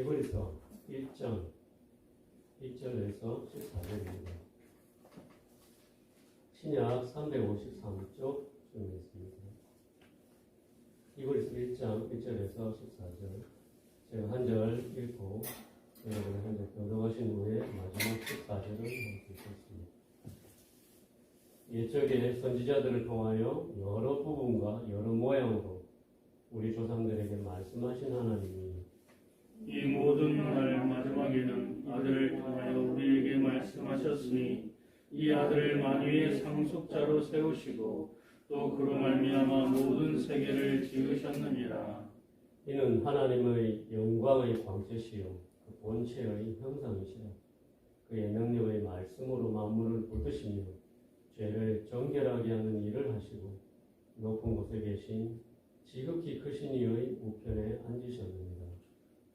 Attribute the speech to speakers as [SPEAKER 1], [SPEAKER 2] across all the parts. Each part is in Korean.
[SPEAKER 1] 히브리서 1장 1절에서 14절입니다. 신약 353쪽 준비했습니다. 히브리서 1장 1절에서 14절. 제가 한 절 읽고 여러분이 한 절 교독하신 후에 마지막 14절을 읽겠습니다. 옛적에 선지자들을 통하여 여러 부분과 여러 모양으로 우리 조상들에게 말씀하신 하나님이
[SPEAKER 2] 이 모든 날 마지막에는 아들을 통하여 우리에게 말씀하셨으니 이 아들을 만유의 상속자로 세우시고 또 그로 말미암아 모든 세계를 지으셨느니라.
[SPEAKER 1] 이는 하나님의 영광의 광채시요 그 본체의 형상이시라. 그의 능력의 말씀으로 만물을 붙드시며 죄를 정결하게 하는 일을 하시고 높은 곳에 계신 지극히 크신 이의 우편에 앉으셨느니라.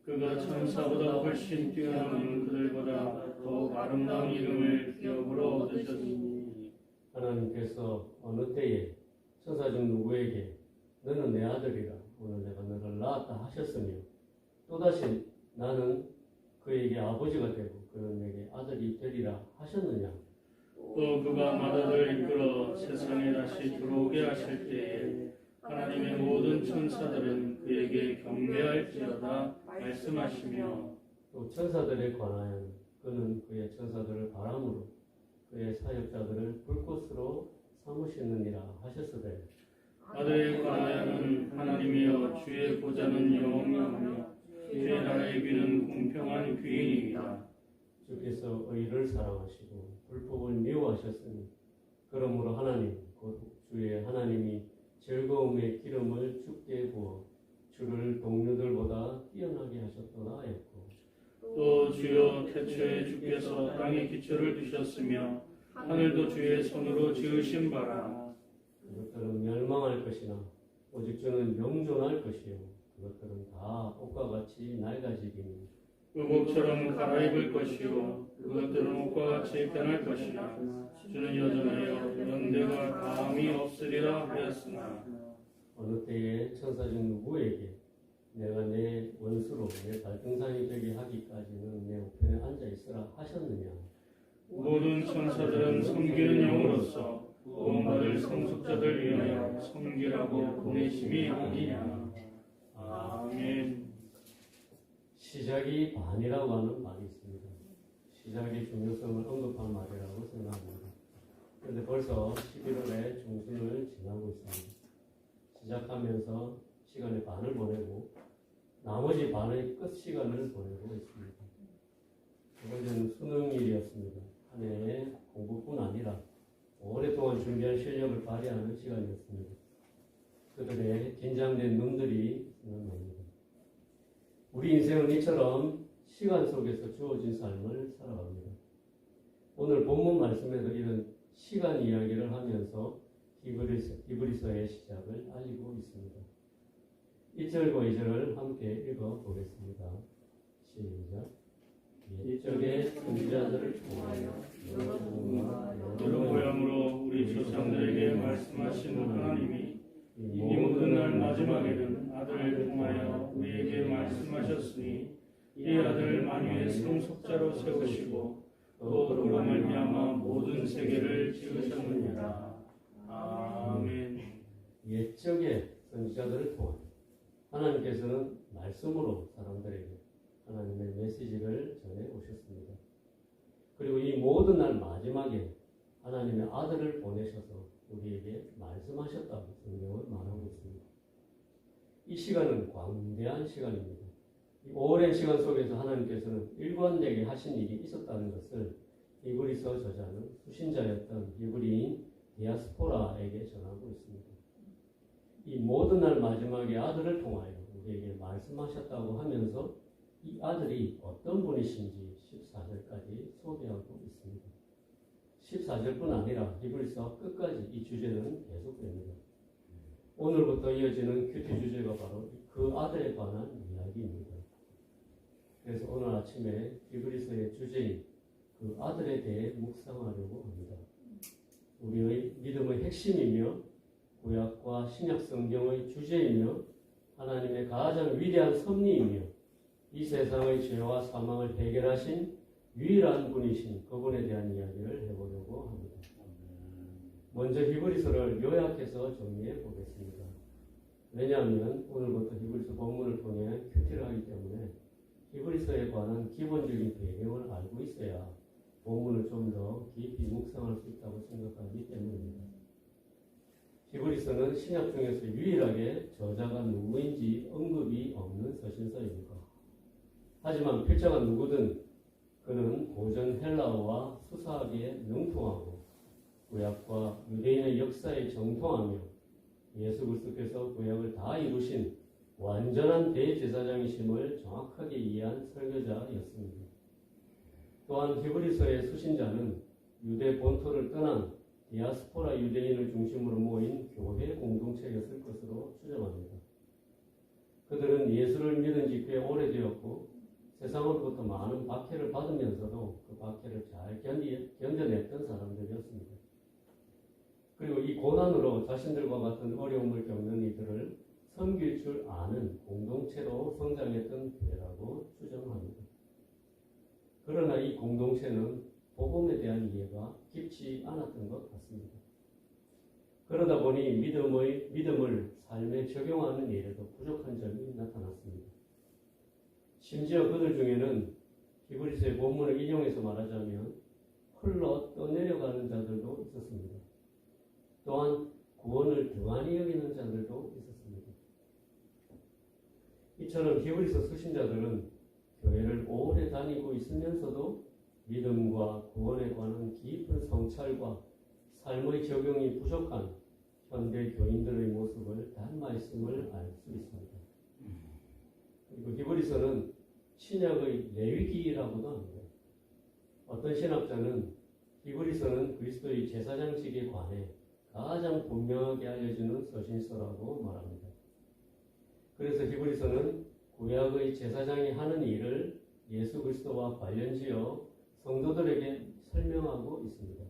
[SPEAKER 2] 그가 천사보다 훨씬 뛰어난 그들보다 더욱 아름다운 이름을 기업으로 얻으셨으니
[SPEAKER 1] 하나님께서 어느 때에 천사 중 누구에게 너는 내 아들이라 오늘 내가 너를 낳았다 하셨으며 또다시 나는 그에게 아버지가 되고 그는 내게 아들이 되리라 하셨느냐.
[SPEAKER 2] 또 그가 맏아들을 이끌어 세상에 다시 들어오게 하실 때에 하나님의 모든 천사들은 그에게 경배할지어다 말씀하시며
[SPEAKER 1] 또 천사들에 관하여 그는 그의 천사들을 바람으로 그의 사역자들을 불꽃으로 삼으시느니라 하셨으되
[SPEAKER 2] 아들에 관하여는 하나님이여 주의 보좌는 영원하며 주의 나라의 귀는 공평한 귀인이다.
[SPEAKER 1] 주께서 의를 사랑하시고 불법을 미워하셨으니 그러므로 하나님 곧 주의 하나님이 즐거움의 기름을 주께 부어 주를 동료들보다 뛰어나게 하셨도다 했고
[SPEAKER 2] 또 주여 태초에 주께서 땅에 기초를 두셨으며 하늘도 주의 손으로 지으신 바라.
[SPEAKER 1] 그것들은 멸망할 것이나 오직 주는 영존할 것이요 그것들은 다 옷과 같이 낡아지리니
[SPEAKER 2] 의복처럼 갈아입을 것이요 그것들은 옷과 같이 변할 것이나 주는 여전하여 연대가 다함이 없으리라 하였으나
[SPEAKER 1] 어느 때에 천사 중 누구에게 내가 내 원수로 내 발등상이 되게 하기까지는 내 우편에 앉아 있으라 하셨느냐.
[SPEAKER 2] 모든 천사들은 섬기는 영으로서 구원받을 상속자들 위하여 섬기라고 보내심이 아니냐. 아멘.
[SPEAKER 1] 시작이 반이라고 하는 말이 있습니다. 시작의 중요성을 언급한 말이라고 생각합니다. 그런데 벌써 11월의 중순을 지나고 있습니다. 시작하면서 시간의 반을 보내고 나머지 반의 끝 시간을 보내고 있습니다. 이번에는 수능일이었습니다. 한 해의 공부뿐 아니라 오랫동안 준비한 실력을 발휘하는 시간이었습니다. 그들의 긴장된 눈들이 생각납니다. 우리 인생은 이처럼 시간 속에서 주어진 삶을 살아갑니다. 오늘 본문 말씀에도 이런 시간 이야기를 하면서 히브리서의 시작을 알리고 있습니다. 1절과 2절을 함께 읽어보겠습니다. 시작. 옛적에 선지자들을 통하여 여러 부분과
[SPEAKER 2] 여러 모양으로 우리 조상들에게 말씀하신 하나님이 이 모든 날 마지막에는 아들을 통하여 우리에게 말씀하셨으니 이 아들을 만유의 상속자로 세우시고 또 그로 말미암아 모든 세계를 지으셨느니라. 아멘.
[SPEAKER 1] 옛적에 선지자들을 통하여 하나님께서는 말씀으로 사람들에게 하나님의 메시지를 전해 오셨습니다. 그리고 이 모든 날 마지막에 하나님의 아들을 보내셔서 우리에게 말씀하셨다고 성경은 말하고 있습니다. 이 시간은 광대한 시간입니다. 이 오랜 시간 속에서 하나님께서는 일관되게 하신 일이 있었다는 것을 히브리서 저자는 수신자였던 히브리인 디아스포라에게 전하고 있습니다. 이 모든 날 마지막에 아들을 통하여 우리에게 말씀하셨다고 하면서 이 아들이 어떤 분이신지 14절까지 소개하고 있습니다. 14절뿐 아니라 히브리서 끝까지 이 주제는 계속됩니다. 오늘부터 이어지는 큐티 주제가 바로 그 아들에 관한 이야기입니다. 그래서 오늘 아침에 히브리서의 주제인 그 아들에 대해 묵상하려고 합니다. 우리의 믿음의 핵심이며 구약과 신약 성경의 주제이며 하나님의 가장 위대한 섭리이며 이 세상의 죄와 사망을 해결하신 유일한 분이신 그분에 대한 이야기를 해보려고 합니다. 먼저 히브리서를 요약해서 정리해 보겠습니다. 왜냐하면 오늘부터 히브리서 본문을 통해 큐티를 하기 때문에 히브리서에 관한 기본적인 배경을 알고 있어야 본문을 좀 더 깊이 묵상할 수 있다고 생각하기 때문입니다. 히브리서는 신약 중에서 유일하게 저자가 누구인지 언급이 없는 서신서입니다. 하지만 필자가 누구든 그는 고전 헬라어와 수사학에 능통하고 구약과 유대인의 역사에 정통하며 예수 그리스도께서 구약을 다 이루신 완전한 대제사장이심을 정확하게 이해한 설교자였습니다. 또한 히브리서의 수신자는 유대 본토를 떠난 디아스포라 유대인을 중심으로 모인 교회 공동체였을 것으로 추정합니다. 그들은 예수를 믿은 지 꽤 오래되었고 세상으로부터 많은 박해를 받으면서도 그 박해를 잘 견뎌냈던 사람들이었습니다. 그리고 이 고난으로 자신들과 같은 어려움을 겪는 이들을 섬길 줄 아는 공동체로 성장했던 교회라고 추정합니다. 그러나 이 공동체는 복음에 대한 이해가 깊지 않았던 것 같습니다. 그러다 보니 믿음을 삶에 적용하는 일에도 부족한 점이 나타났습니다. 심지어 그들 중에는 히브리서의 본문을 인용해서 말하자면 흘러 떠내려가는 자들도 있었습니다. 또한 구원을 등한히 여기는 자들도 있었습니다. 이처럼 히브리서 수신자들은 교회를 오래 다니고 있으면서도 믿음과 구원에 관한 깊은 성찰과 삶의 적용이 부족한 현대 교인들의 모습을 닮아있음을 알 수 있습니다. 그리고 히브리서는 신약의 레위기라고도 합니다. 어떤 신학자는 히브리서는 그리스도의 제사장직에 관해 가장 분명하게 알려주는 서신서라고 말합니다. 그래서 히브리서는 구약의 제사장이 하는 일을 예수 그리스도와 관련지어 성도들에게 설명하고 있습니다.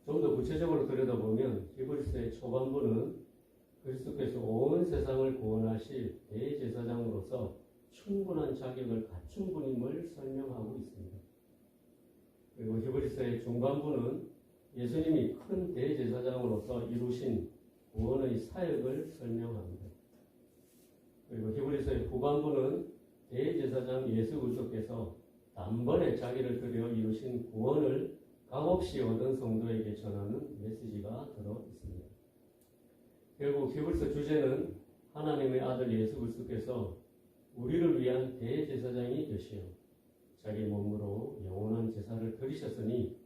[SPEAKER 1] 좀 더 구체적으로 들여다보면 히브리서의 초반부는 그리스도께서 온 세상을 구원하실 대제사장으로서 충분한 자격을 갖춘 분임을 설명하고 있습니다. 그리고 히브리서의 중반부는 예수님이 큰 대제사장으로서 이루신 구원의 사역을 설명합니다. 그리고 히브리서의 후반부는 대제사장 예수 그리스도께서 단번에 자기를 들여 이루신 구원을 값없이 얻은 성도에게 전하는 메시지가 들어 있습니다. 결국 히브리서 주제는 하나님의 아들 예수 그리스도께서 우리를 위한 대제사장이 되시어 자기 몸으로 영원한 제사를 드리셨으니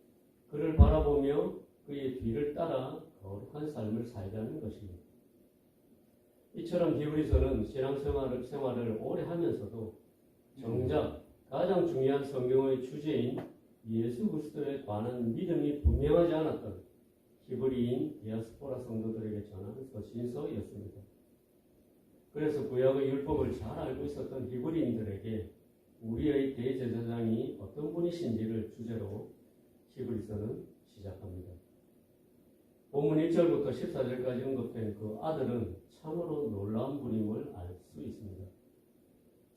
[SPEAKER 1] 그를 바라보며 그의 뒤를 따라 거룩한 삶을 살자는 것입니다. 이처럼 히브리서는 신앙생활을 오래 하면서도 정작 가장 중요한 성경의 주제인 예수 그리스도에 관한 믿음이 분명하지 않았던 히브리인 디아스포라 성도들에게 전하는 서신서였습니다. 그래서 구약의 율법을 잘 알고 있었던 히브리인들에게 우리의 대제사장이 어떤 분이신지를 주제로 히브리서는 시작합니다. 본문 1절부터 14절까지 언급된 그 아들은 참으로 놀라운 분임을 알 수 있습니다.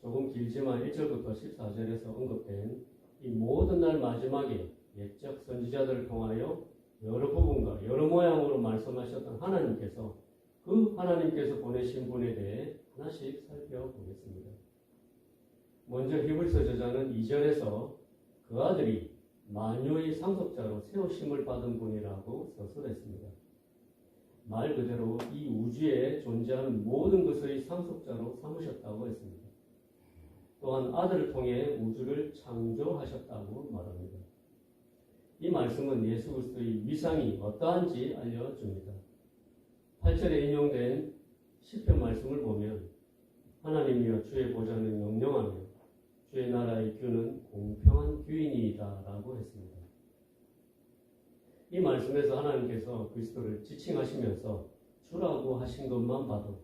[SPEAKER 1] 조금 길지만 1절부터 14절에서 언급된 이 모든 날 마지막에 옛적 선지자들을 통하여 여러 부분과 여러 모양으로 말씀하셨던 하나님께서 그 하나님께서 보내신 분에 대해 하나씩 살펴보겠습니다. 먼저 히브리서 저자는 2절에서 그 아들이 만유의 상속자로 세우심을 받은 분이라고 서술했습니다. 말 그대로 이 우주에 존재하는 모든 것의 상속자로 삼으셨다고 했습니다. 또한 아들을 통해 우주를 창조하셨다고 말합니다. 이 말씀은 예수 그리스도의 위상이 어떠한지 알려줍니다. 8절에 인용된 시편 말씀을 보면 하나님이여 주의 보좌는 영영하며 주의 나라의 규는 공평한 규이니이다 라고 했습니다. 이 말씀에서 하나님께서 그리스도를 지칭하시면서 주라고 하신 것만 봐도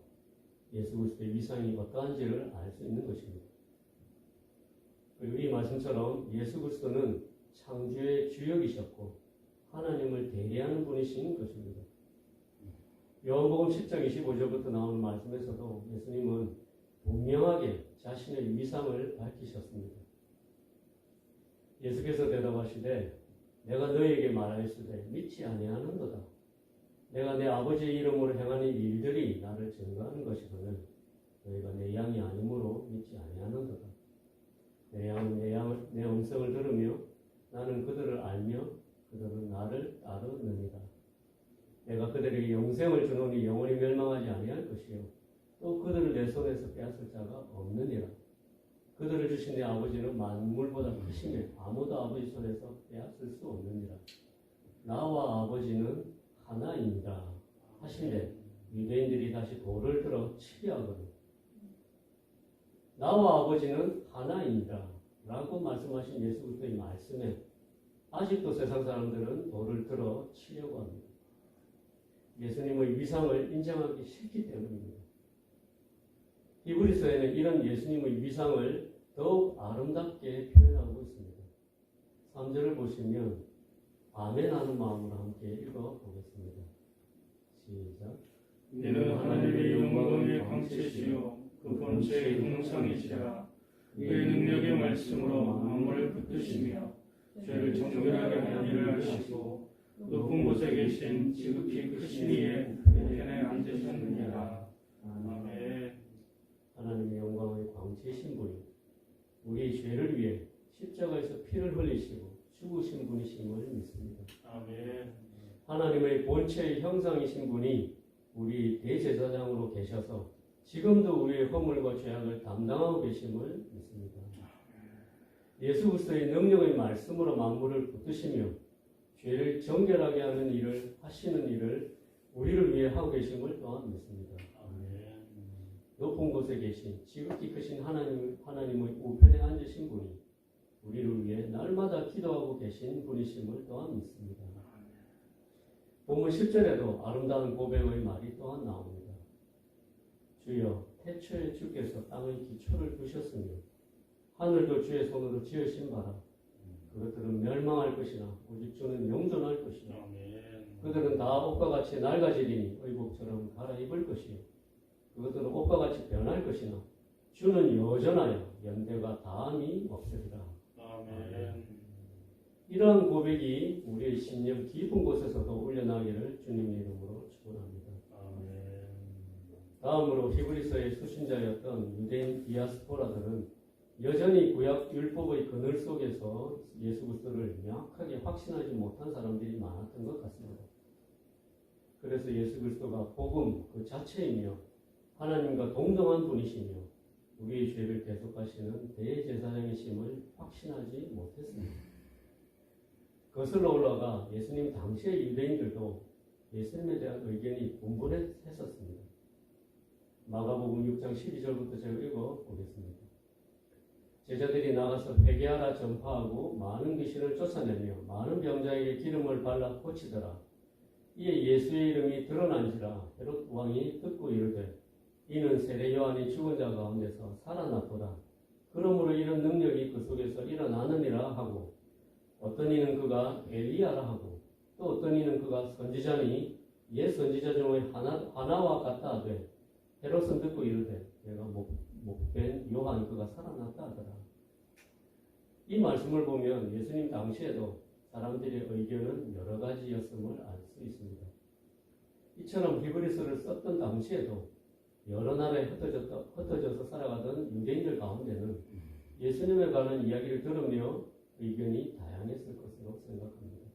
[SPEAKER 1] 예수 그리스도의 위상이 어떠한지를 알 수 있는 것입니다. 그리고 이 말씀처럼 예수 그리스도는 창조의 주역이셨고 하나님을 대리하는 분이신 것입니다. 요한복음 10장 25절부터 나오는 말씀에서도 예수님은 분명하게 자신의 위상을 밝히셨습니다. 예수께서 대답하시되 내가 너희에게 말하였으되 믿지 아니하는도다. 내가 내 아버지의 이름으로 행하는 일들이 나를 증거하는 것이거늘 너희가 내 양이 아니므로 믿지 아니하는도다. 내 양은 내 음성을 들으며 나는 그들을 알며 그들은 나를 따르느니라. 내가 그들에게 영생을 주노니 영원히 멸망하지 아니할 것이요 또 그들을 내 손에서 빼앗을 자가 없느니라. 그들을 주신 내 아버지는 만물보다 크시며 아무도 아버지 손에서 빼앗을 수 없느니라. 나와 아버지는 하나입니다 하신데 유대인들이 다시 돌을 들어 치려하거든. 나와 아버지는 하나입니다 라고 말씀하신 예수 그리스도의 말씀에 아직도 세상 사람들은 돌을 들어 치려고 합니다. 예수님의 위상을 인정하기 싫기 때문입니다. 히브리서에는 이런 예수님의 위상을 더욱 아름답게 표현하고 있습니다. 3절을 보시면 아멘하는 마음으로 함께 읽어보겠습니다. 시작.
[SPEAKER 2] 이는 하나님의 영광의 광채시요 그 본체의 형상이시라. 그의 능력의 말씀으로 만물을 붙드시며 죄를 정결하게 하는 일을 하시고 높은 곳에 계신 지극히 크신 이의 우편에 앉으셨느니라. 아멘.
[SPEAKER 1] 하나님의 영광의 광채이신 분이 우리의 죄를 위해 십자가에서 피를 흘리시고 죽으신 분이심을 믿습니다.
[SPEAKER 2] 아멘.
[SPEAKER 1] 하나님의 본체의 형상이신 분이 우리 대제사장으로 계셔서 지금도 우리의 허물과 죄악을 담당하고 계심을 믿습니다. 예수 그리스도의 능력의 말씀으로 만물을 붙드시며 죄를 정결하게 하는 일을 하시는 일을 우리를 위해 하고 계심을 또한 믿습니다. 높은 곳에 계신 지극히 크신 하나님의 우편에 앉으신 분이 우리를 위해 날마다 기도하고 계신 분이심을 또한 믿습니다. 본문 10절에도 아름다운 고백의 말이 또한 나옵니다. 주여 태초에 주께서 땅의 기초를 두셨으며 하늘도 주의 손으로 지으신 바라. 그것들은 멸망할 것이나 오직 주는 영존할 것이라. 그들은 다 옷과 같이 낡아지리니 의복처럼 갈아입을 것이요 그것들은 옷과 같이 변할 것이나 주는 여전하여 연대가 다함이 없으리라.
[SPEAKER 2] 아멘.
[SPEAKER 1] 이러한 고백이 우리의 심령 깊은 곳에서도 울려나기를 주님의 이름으로 축원합니다.
[SPEAKER 2] 아멘.
[SPEAKER 1] 다음으로 히브리서의 수신자였던 유대인 디아스포라들은 여전히 구약 율법의 그늘 속에서 예수 그리스도를 명확하게 확신하지 못한 사람들이 많았던 것 같습니다. 그래서 예수 그리스도가 복음 그 자체이며 하나님과 동등한 분이시며 우리의 죄를 대속하시는 대제사장이심을 확신하지 못했습니다. 거슬러 올라가 예수님 당시의 유대인들도 예수님에 대한 의견이 분분했었습니다. 마가복음 6장 12절부터 제가 읽어보겠습니다. 제자들이 나가서 회개하라 전파하고 많은 귀신을 쫓아내며 많은 병자에게 기름을 발라 고치더라. 이에 예수의 이름이 드러난지라 헤롯 왕이 듣고 이르되 이는 세례 요한이 죽은 자 가운데서 살아났도다. 그러므로 이런 능력이 그 속에서 일어나느니라 하고 어떤 이는 그가 엘리야라 하고 또 어떤 이는 그가 선지자니 옛 선지자 중의 하나와 같다 하되 헤롯은 듣고 이르되 내가 목된 요한 그가 살아났다 하더라. 이 말씀을 보면 예수님 당시에도 사람들의 의견은 여러 가지였음을 알 수 있습니다. 이처럼 히브리서를 썼던 당시에도 여러 나라에 흩어져서 살아가던 유대인들 가운데는 예수님에 관한 이야기를 들으며 의견이 다양했을 것으로 생각합니다.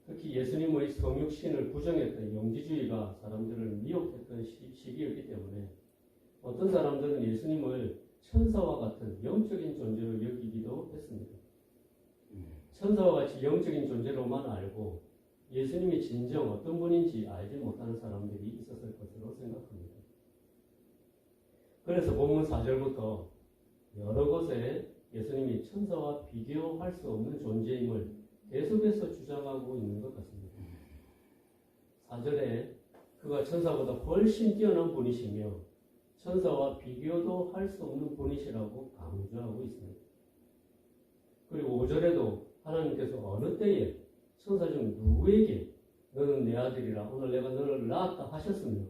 [SPEAKER 1] 특히 예수님의 성육신을 부정했던 영지주의가 사람들을 미혹했던 시기였기 때문에 어떤 사람들은 예수님을 천사와 같은 영적인 존재로 여기기도 했습니다. 천사와 같이 영적인 존재로만 알고 예수님이 진정 어떤 분인지 알지 못하는 사람들이 있었을 것으로 생각합니다. 그래서 본문 4절부터 여러 곳에 예수님이 천사와 비교할 수 없는 존재임을 계속해서 주장하고 있는 것 같습니다. 4절에 그가 천사보다 훨씬 뛰어난 분이시며 천사와 비교도 할 수 없는 분이시라고 강조하고 있습니다. 그리고 5절에도 하나님께서 어느 때에 천사 중 누구에게 너는 내 아들이라 오늘 내가 너를 낳았다 하셨으며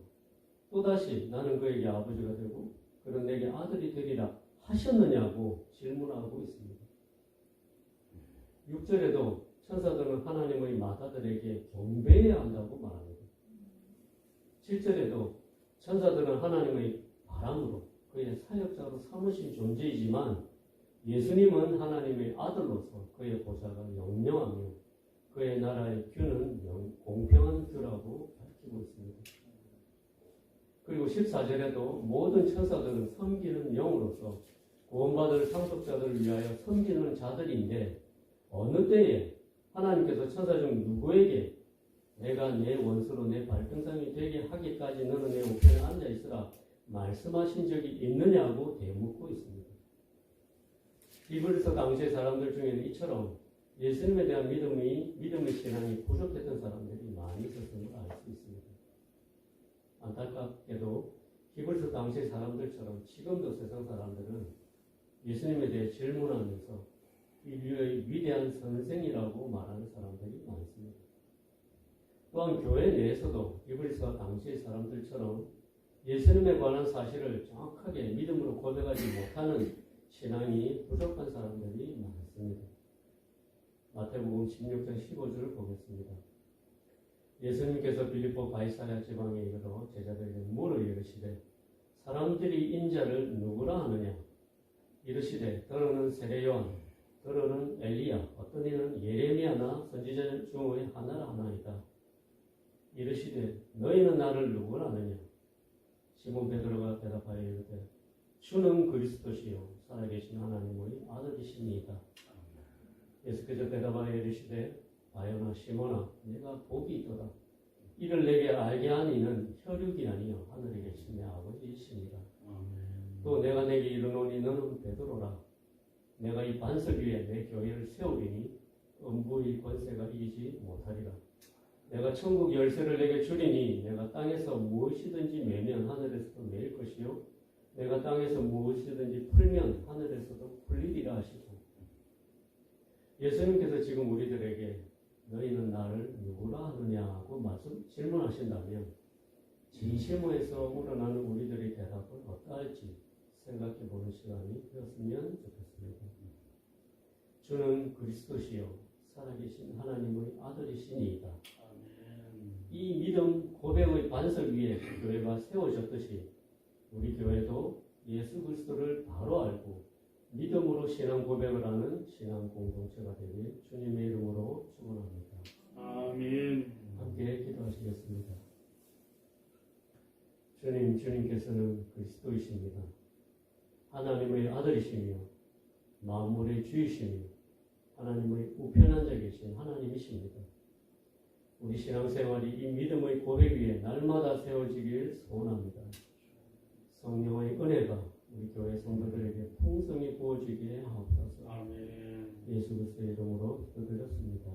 [SPEAKER 1] 또다시 나는 그에게 아버지가 되고 그는 내게 아들이 되리라 하셨느냐고 질문하고 있습니다. 6절에도 천사들은 하나님의 마다들에게 경배해야 한다고 말합니다. 7절에도 천사들은 하나님의 바람으로 그의 사역자로 삼으신 존재이지만 예수님은 하나님의 아들로서 그의 보좌가 영영하며 그의 나라의 규는 공평한 규라고 밝히고 있습니다. 그리고 14절에도 모든 천사들은 섬기는 영으로서 구원받을 상속자들을 위하여 섬기는 자들인데 어느 때에 하나님께서 천사 중 누구에게 내가 내 원수로 내 발등상이 되게 하기까지 너는 내 우편에 앉아 있으라 말씀하신 적이 있느냐고 되묻고 있습니다. 히브리서 당시의 사람들 중에는 이처럼 예수님에 대한 믿음의 신앙이 부족했던 사람들이 많이 있었음을 알 수 있습니다. 안타깝게도 히브리서 당시의 사람들처럼 지금도 세상 사람들은 예수님에 대해 질문하면서 인류의 위대한 선생이라고 말하는 사람들이 많습니다. 또한 교회 내에서도 히브리서 당시의 사람들처럼 예수님에 관한 사실을 정확하게 믿음으로 고백하지 못하는 신앙이 부족한 사람들이 많습니다. 마태복음 16장 15절을 보겠습니다. 예수님께서 빌립보 가이사랴 지방에 이르러 제자들에게 물어 이르시되 사람들이 인자를 누구라 하느냐 이르시되 더러는 세례요한 더러는 엘리야 어떤 이는 예레미야나 선지자 중의 하나라 하나이다. 이르시되 너희는 나를 누구라 하느냐 시몬 베드로가 대답하여 이르되 주는 그리스도시요 살아계신 하나님의 아들이시니이다. 예수께서 대답하여 이르시되 바요나 시몬아 내가 복이 있도다. 이를 내게 알게 한 이는 혈육이 아니요 하늘에 계신 내 아버지이시니라. 또 내가 내게 이르노니 너는 베드로라. 내가 이 반석 위에 내 교회를 세우리니 음부의 권세가 이기지 못하리라. 내가 천국 열쇠를 내게 주리니 내가 땅에서 무엇이든지 매면 하늘에서도 매일 것이요 내가 땅에서 무엇이든지 풀면 하늘에서도 풀리리라 하시고 예수님께서 지금 우리들에게 너희는 나를 누구라 하느냐고 질문하신다면 진심에서 우러나는 우리들의 대답은 어떠할지 생각해보는 시간이 되었으면 좋겠습니다. 주는 그리스도시요 살아계신 하나님의 아들이시니이다. 이 믿음 고백의 반석 위에 교회가 세워졌듯이 우리 교회도 예수 그리스도를 바로 알고 믿음으로 신앙 고백을 하는 신앙 공동체가 되길 주님의 이름으로 축원합니다.
[SPEAKER 2] 아멘.
[SPEAKER 1] 함께 기도하시겠습니다. 주님께서는 그리스도이십니다. 하나님의 아들이시며 만물의 주이시며 하나님의 우편한 자 계신 하나님이십니다. 우리 신앙생활이 이 믿음의 고백 위에 날마다 세워지길 소원합니다. 성령의 은혜가 우리 교회 성도들에게 풍성히 부어지게 하옵소서.
[SPEAKER 2] 아멘.
[SPEAKER 1] 예수 그리스도의 이름으로 기도드렸습니다.